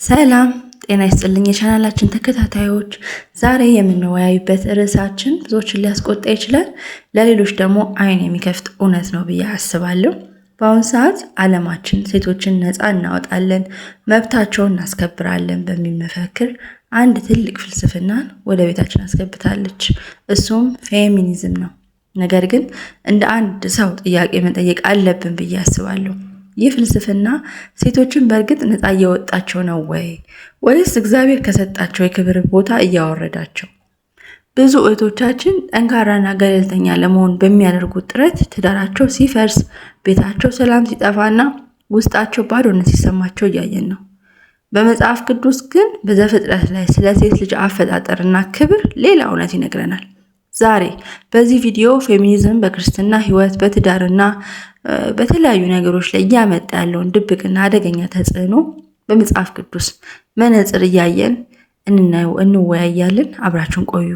ሰላም ጤና ይስጥልኝ የቻናላችን ተከታታዮች፣ ዛሬ የምንወያይበት ርዕሳችን ብዙዎችን ሊያስቆጣ ይችላል፣ ለሌሎች ደግሞ አይን የሚከፍት እውነት ነው ብዬ አስባለሁ። በአሁኑ ሰዓት ዓለማችን ሴቶችን ነፃ እናወጣለን፣ መብታቸውን እናስከብራለን በሚል መፈክር አንድ ትልቅ ፍልስፍናን ወደ ቤታችን አስገብታለች። እሱም ፌሚኒዝም ነው። ነገር ግን እንደ አንድ ሰው ጥያቄ መጠየቅ አለብን ብዬ አስባለሁ። ይህ ፍልስፍና ሴቶችን በእርግጥ ነፃ እያወጣቸው ነው ወይስ እግዚአብሔር ከሰጣቸው የክብር ቦታ እያወረዳቸው? ብዙ እህቶቻችን ጠንካራና ገለልተኛ ለመሆን በሚያደርጉት ጥረት ትዳራቸው ሲፈርስ፣ ቤታቸው ሰላም ሲጠፋና ውስጣቸው ባዶነት ሲሰማቸው እያየን ነው። በመጽሐፍ ቅዱስ ግን በዘፍጥረት ላይ ስለ ሴት ልጅ አፈጣጠርና ክብር ሌላ እውነት ይነግረናል። ዛሬ በዚህ ቪዲዮ ፌሚኒዝም በክርስትና ሕይወት በትዳርና በተለያዩ ነገሮች ላይ እያመጣ ያለውን ድብቅና አደገኛ ተጽዕኖ በመጽሐፍ ቅዱስ መነጽር እያየን እንወያያለን። አብራችሁን ቆዩ።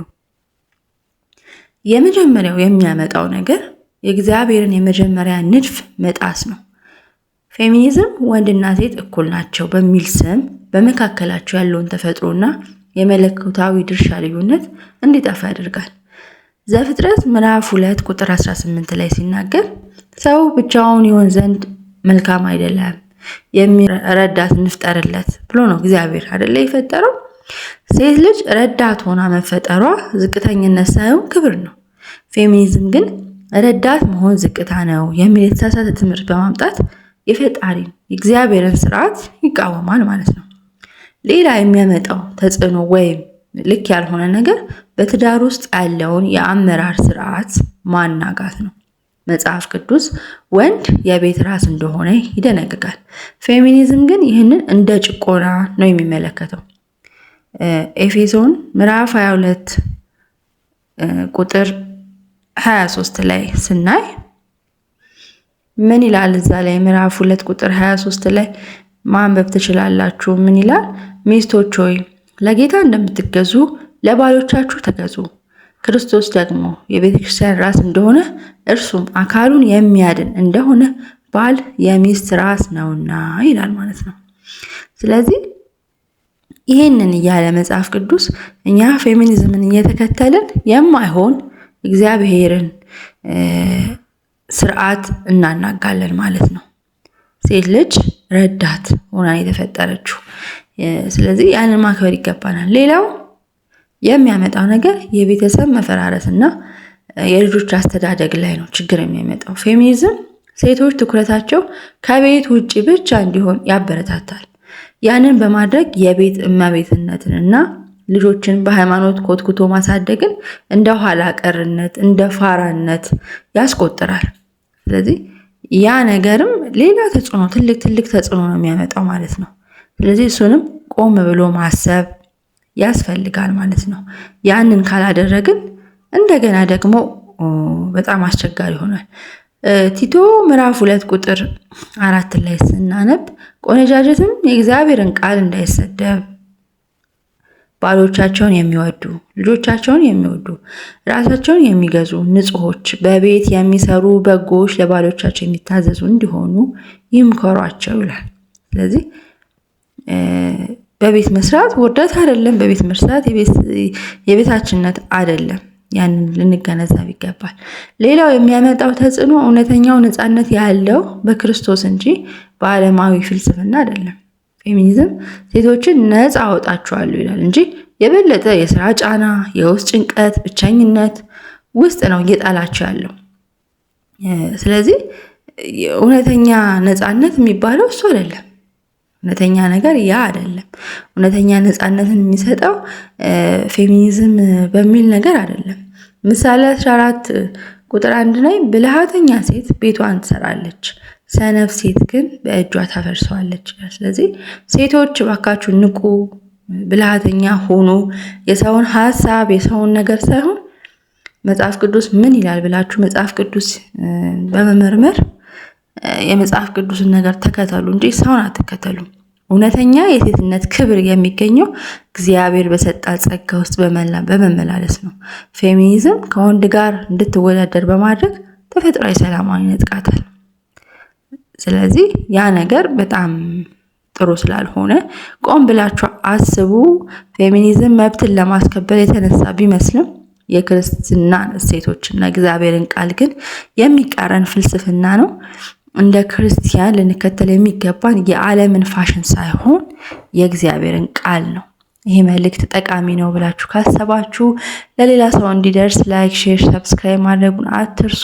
የመጀመሪያው የሚያመጣው ነገር የእግዚአብሔርን የመጀመሪያ ንድፍ መጣስ ነው። ፌሚኒዝም ወንድና ሴት እኩል ናቸው በሚል ስም በመካከላቸው ያለውን ተፈጥሮና የመለኮታዊ ድርሻ ልዩነት እንዲጠፋ ያደርጋል። ዘፍጥረት ምዕራፍ 2 ቁጥር 18 ላይ ሲናገር ሰው ብቻውን ይሆን ዘንድ መልካም አይደለም፣ ረዳት እንፍጠርለት ብሎ ነው እግዚአብሔር አይደለ የፈጠረው። ሴት ልጅ ረዳት ሆና መፈጠሯ ዝቅተኝነት ሳይሆን ክብር ነው። ፌሚኒዝም ግን ረዳት መሆን ዝቅታ ነው የሚል የተሳሳተ ትምህርት በማምጣት የፈጣሪን የእግዚአብሔርን ስርዓት ይቃወማል ማለት ነው። ሌላ የሚያመጣው ተጽዕኖ ወይም ልክ ያልሆነ ነገር በትዳር ውስጥ ያለውን የአመራር ስርዓት ማናጋት ነው። መጽሐፍ ቅዱስ ወንድ የቤት ራስ እንደሆነ ይደነግጋል። ፌሚኒዝም ግን ይህንን እንደ ጭቆና ነው የሚመለከተው። ኤፌሶን ምዕራፍ 22 ቁጥር 23 ላይ ስናይ ምን ይላል? እዛ ላይ ምዕራፍ 2 ቁጥር 23 ላይ ማንበብ ትችላላችሁ። ምን ይላል? ሚስቶች ሆይ ለጌታ እንደምትገዙ ለባሎቻችሁ ተገዙ። ክርስቶስ ደግሞ የቤተ ክርስቲያን ራስ እንደሆነ እርሱም አካሉን የሚያድን እንደሆነ ባል የሚስት ራስ ነውና ይላል ማለት ነው። ስለዚህ ይህንን እያለ መጽሐፍ ቅዱስ እኛ ፌሚኒዝምን እየተከተልን የማይሆን እግዚአብሔርን ስርዓት እናናጋለን ማለት ነው። ሴት ልጅ ረዳት ሆና የተፈጠረችው፣ ስለዚህ ያንን ማክበር ይገባናል። ሌላው የሚያመጣው ነገር የቤተሰብ መፈራረስና የልጆች አስተዳደግ ላይ ነው ችግር የሚያመጣው። ፌሚኒዝም ሴቶች ትኩረታቸው ከቤት ውጪ ብቻ እንዲሆን ያበረታታል። ያንን በማድረግ የቤት እመቤትነትንና ልጆችን በሃይማኖት ኮትኩቶ ማሳደግን እንደ ኋላ ቀርነት እንደ ፋራነት ያስቆጥራል። ስለዚህ ያ ነገርም ሌላ ተጽዕኖ ትልቅ ተጽዕኖ ነው የሚያመጣው ማለት ነው። ስለዚህ እሱንም ቆም ብሎ ማሰብ ያስፈልጋል ማለት ነው። ያንን ካላደረግን እንደገና ደግሞ በጣም አስቸጋሪ ይሆናል። ቲቶ ምዕራፍ 2 ቁጥር 4 ላይ ስናነብ ቆነጃጀትም የእግዚአብሔርን ቃል እንዳይሰደብ ባሎቻቸውን የሚወዱ ልጆቻቸውን የሚወዱ ራሳቸውን የሚገዙ ንጹሖች፣ በቤት የሚሰሩ በጎዎች፣ ለባሎቻቸው የሚታዘዙ እንዲሆኑ ይምከሯቸው ይላል። ስለዚህ በቤት መስራት ውርደት አይደለም። በቤት መስራት የቤታችንነት አይደለም። ያንን ልንገነዘብ ይገባል። ሌላው የሚያመጣው ተጽዕኖ እውነተኛው ነፃነት ያለው በክርስቶስ እንጂ በዓለማዊ ፍልስፍና አይደለም። ፌሚኒዝም ሴቶችን ነፃ አወጣቸዋለሁ ይላል እንጂ የበለጠ የስራ ጫና፣ የውስጥ ጭንቀት፣ ብቸኝነት ውስጥ ነው እየጣላቸው ያለው። ስለዚህ እውነተኛ ነፃነት የሚባለው እሱ አይደለም። እውነተኛ ነገር ያ አይደለም። እውነተኛ ነፃነትን የሚሰጠው ፌሚኒዝም በሚል ነገር አይደለም። ምሳሌ 14 ቁጥር 1 ላይ ብልሃተኛ ሴት ቤቷን ትሰራለች፣ ሰነፍ ሴት ግን በእጇ ታፈርሰዋለች። ስለዚህ ሴቶች እባካችሁ ንቁ፣ ብልሃተኛ ሆኑ። የሰውን ሀሳብ የሰውን ነገር ሳይሆን መጽሐፍ ቅዱስ ምን ይላል ብላችሁ መጽሐፍ ቅዱስ በመመርመር የመጽሐፍ ቅዱስን ነገር ተከተሉ እንጂ ሰውን አትከተሉ። እውነተኛ የሴትነት ክብር የሚገኘው እግዚአብሔር በሰጣት ጸጋ ውስጥ በመመላለስ ነው። ፌሚኒዝም ከወንድ ጋር እንድትወዳደር በማድረግ ተፈጥሯዊ ሰላሟን ይነጥቃታል። ስለዚህ ያ ነገር በጣም ጥሩ ስላልሆነ ቆም ብላችሁ አስቡ። ፌሚኒዝም መብትን ለማስከበር የተነሳ ቢመስልም የክርስትና እሴቶችና እግዚአብሔርን ቃል ግን የሚቃረን ፍልስፍና ነው። እንደ ክርስቲያን ልንከተል የሚገባን የዓለምን ፋሽን ሳይሆን የእግዚአብሔርን ቃል ነው። ይህ መልእክት ጠቃሚ ነው ብላችሁ ካሰባችሁ ለሌላ ሰው እንዲደርስ ላይክ፣ ሼር፣ ሰብስክራይብ ማድረጉን አትርሱ።